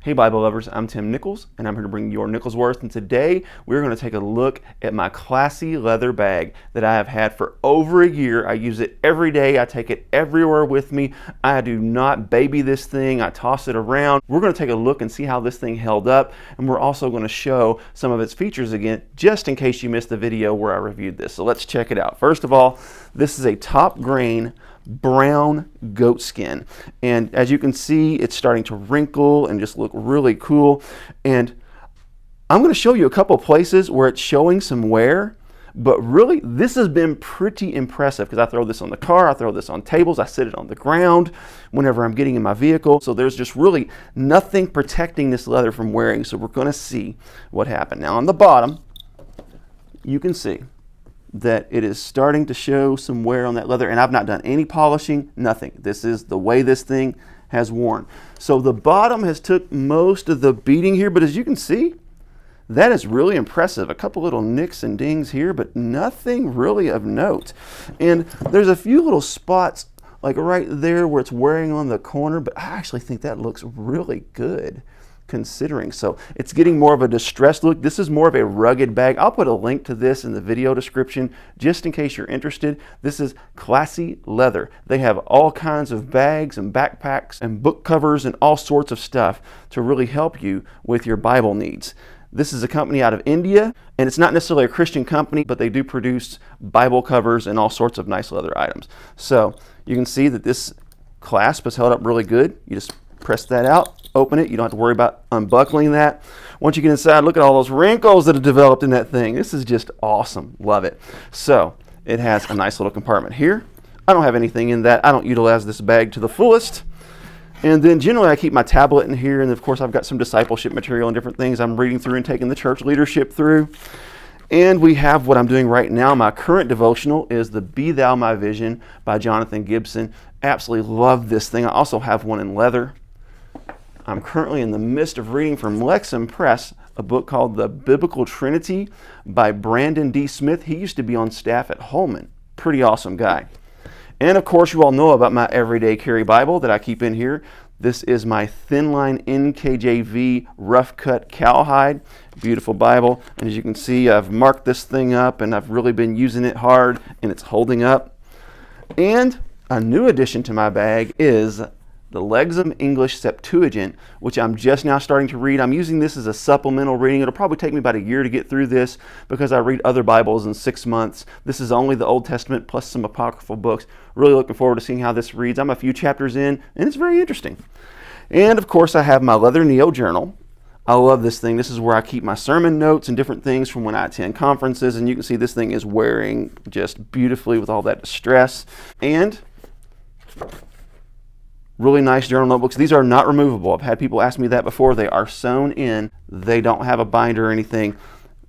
Hey Bible lovers, I'm Tim Nichols and I'm here to bring you your Nicholsworth, and today we're going to take a look at my classy leather bag that I have had for over a year. I use it every day. I take it everywhere with me. I do not baby this thing. I toss it around. We're going to take a look and see how this thing held up, and we're also going to show some of its features again, just in case you missed the video where I reviewed this. So let's check it out. First of all, this is a top grain brown goat skin, and as you can see, it's starting to wrinkle and just look really cool. And I'm going to show you a couple places where it's showing some wear, but really this has been pretty impressive because I throw this on the car, I throw this on tables, I sit it on the ground whenever I'm getting in my vehicle. So there's just really nothing protecting this leather from wearing. So we're going to see what happened. Now on the bottom you can see that it is starting to show some wear on that leather, and I've not done any polishing, nothing. This is the way this thing has worn. So the bottom has took most of the beating here, but as you can see, that is really impressive. A couple little nicks and dings here, but nothing really of note. And there's a few little spots like right there where it's wearing on the corner, but I actually think that looks really good considering. So it's getting more of a distressed look. This is more of a rugged bag. I'll put a link to this in the video description just in case you're interested. This is Classy Leather. They have all kinds of bags and backpacks and book covers and all sorts of stuff to really help you with your Bible needs. This is a company out of India, and it's not necessarily a Christian company, but they do produce Bible covers and all sorts of nice leather items. So you can see that this clasp is held up really good. You just press that out, open it. You don't have to worry about unbuckling that. Once you get inside, look at all those wrinkles that have developed in that thing. This is just awesome. Love it. So it has a nice little compartment here. I don't have anything in that. I don't utilize this bag to the fullest. And then generally I keep my tablet in here, and of course I've got some discipleship material and different things I'm reading through and taking the church leadership through. And we have what I'm doing right now. My current devotional is the Be Thou My Vision by Jonathan Gibson. Absolutely love this thing. I also have one in leather. I'm currently in the midst of reading from Lexham Press a book called The Biblical Trinity by Brandon D. Smith. He used to be on staff at Holman. Pretty awesome guy. And of course you all know about my everyday carry Bible that I keep in here. This is my Thinline NKJV Rough Cut Cowhide. Beautiful Bible. And as you can see, I've marked this thing up and I've really been using it hard, and it's holding up. And a new addition to my bag is the Lexham English Septuagint, which I'm just now starting to read. I'm using this as a supplemental reading. It'll probably take me about a year to get through this because I read other Bibles in 6 months. This is only the Old Testament plus some apocryphal books. Really looking forward to seeing how this reads. I'm a few chapters in, and it's very interesting. And of course, I have my Leather Neo journal. I love this thing. This is where I keep my sermon notes and different things from when I attend conferences, and you can see this thing is wearing just beautifully with all that distress. And really nice journal notebooks. These are not removable. I've had people ask me that before. They are sewn in. They don't have a binder or anything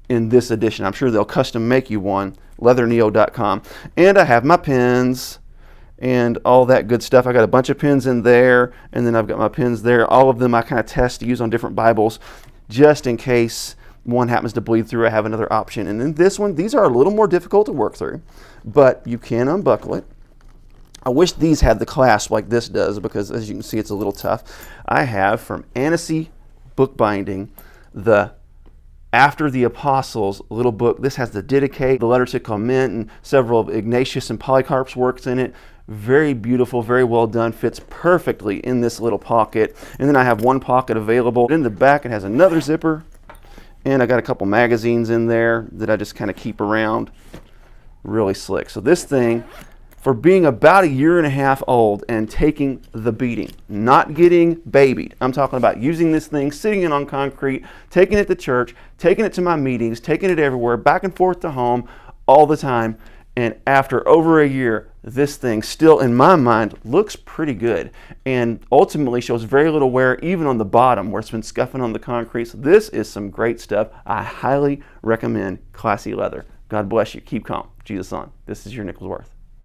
in this edition. I'm sure they'll custom make you one. leatherneo.com. And I have my pens and all that good stuff. I got a bunch of pens in there, and then I've got my pens there. All of them I kind of test to use on different Bibles just in case one happens to bleed through. I have another option. And then this one, these are a little more difficult to work through, but you can unbuckle it. I wish these had the clasp like this does, because as you can see, it's a little tough. I have from Annecy Bookbinding the After the Apostles little book. This has the Didache, the Letter to Clement, and several of Ignatius and Polycarp's works in it. Very beautiful, very well done, fits perfectly in this little pocket. And then I have one pocket available. In the back it has another zipper, and I got a couple magazines in there that I just kind of keep around. Really slick. So this thing, for being about a year and a half old and taking the beating, not getting babied. I'm talking about using this thing, sitting it on concrete, taking it to church, taking it to my meetings, taking it everywhere, back and forth to home all the time. And after over a year, this thing still, in my mind, looks pretty good and ultimately shows very little wear, even on the bottom where it's been scuffing on the concrete. So this is some great stuff. I highly recommend Classy Leather. God bless you. Keep calm. Jesus on. This is your Nicholsworth.